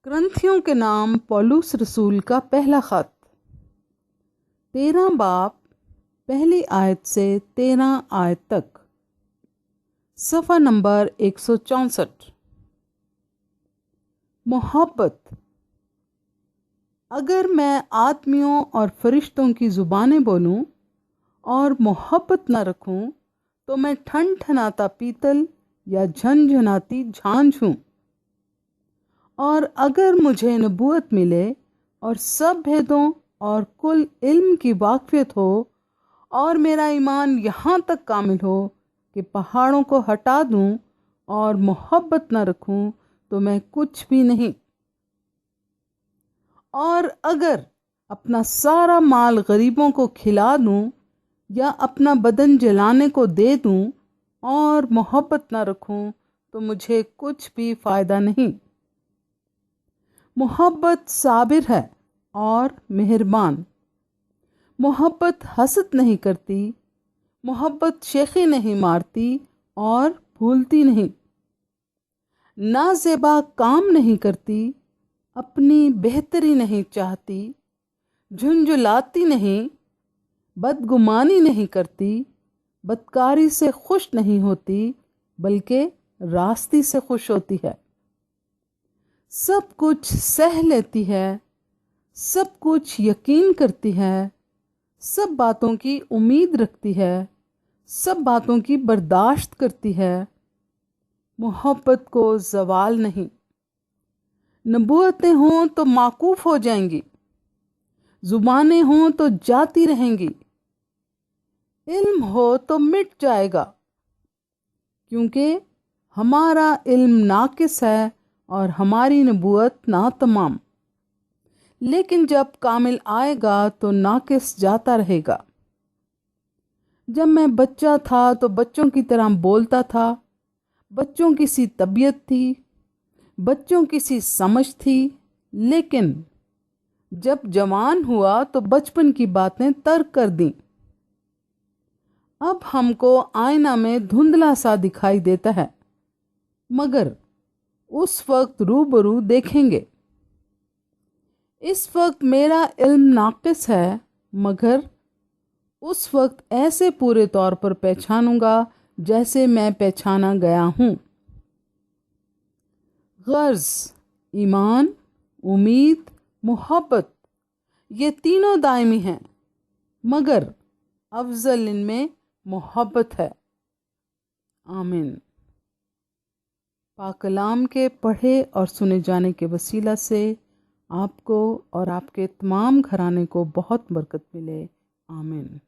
क्रंथियों के नाम पौलुस रसूल का पहला खत 13 बाब पहली आयत से 13 आयत तक। सफ़ा नंबर 164। मोहब्बत। अगर मैं आदमियों और फरिश्तों की ज़ुबानें बोलूं और मोहब्बत न रखूं तो मैं ठनठनाता पीतल या झनझनाती झांझ हूँ। और अगर मुझे नबूवत मिले और सब भेदों और कुल इल्म की वाक़फ़ियत हो और मेरा ईमान यहाँ तक कामिल हो कि पहाड़ों को हटा दूँ और मोहब्बत न रखूँ तो मैं कुछ भी नहीं। और अगर अपना सारा माल गरीबों को खिला दूँ या अपना बदन जलाने को दे दूँ और मोहब्बत न रखूँ तो मुझे कुछ भी फ़ायदा नहीं। मोहब्बत साबिर है और मेहरबान। मोहब्बत हसद नहीं करती। मोहब्बत शेखी नहीं मारती और भूलती नहीं। नाज़ेबा काम नहीं करती। अपनी बेहतरी नहीं चाहती। झुंझुलाती नहीं। बदगुमानी नहीं करती। बदकारी से खुश नहीं होती बल्कि रास्ती से खुश होती है। सब कुछ सह लेती है। सब कुछ यकीन करती है। सब बातों की उम्मीद रखती है। सब बातों की बर्दाश्त करती है। मोहब्बत को ज़वाल नहीं। नबूवतें हों तो माकूफ हो जाएंगी। ज़ुबानें हों तो जाती रहेंगी। इल्म हो तो मिट जाएगा, क्योंकि हमारा इल्म नाकिस है और हमारी नबूवत नातमाम। लेकिन जब कामिल आएगा तो नाकिस जाता रहेगा। जब मैं बच्चा था तो बच्चों की तरह बोलता था। बच्चों की सी तबीयत थी। बच्चों की सी समझ थी। लेकिन जब जवान हुआ तो बचपन की बातें तर्क कर दी। अब हमको आईना में धुंधला सा दिखाई देता है, मगर उस वक्त रूबरू देखेंगे। इस वक्त मेरा इल्म नाकिस है, मगर उस वक्त ऐसे पूरे तौर पर पहचानूंगा जैसे मैं पहचाना गया हूँ। गर्ज, ईमान, उम्मीद, मोहब्बत, ये तीनों दायमी हैं, मगर अफजल इनमें मोहब्बत है। आमीन। पाक कलाम के पढ़े और सुने जाने के वसीला से आपको और आपके तमाम घराने को बहुत बरकत मिले। आमीन।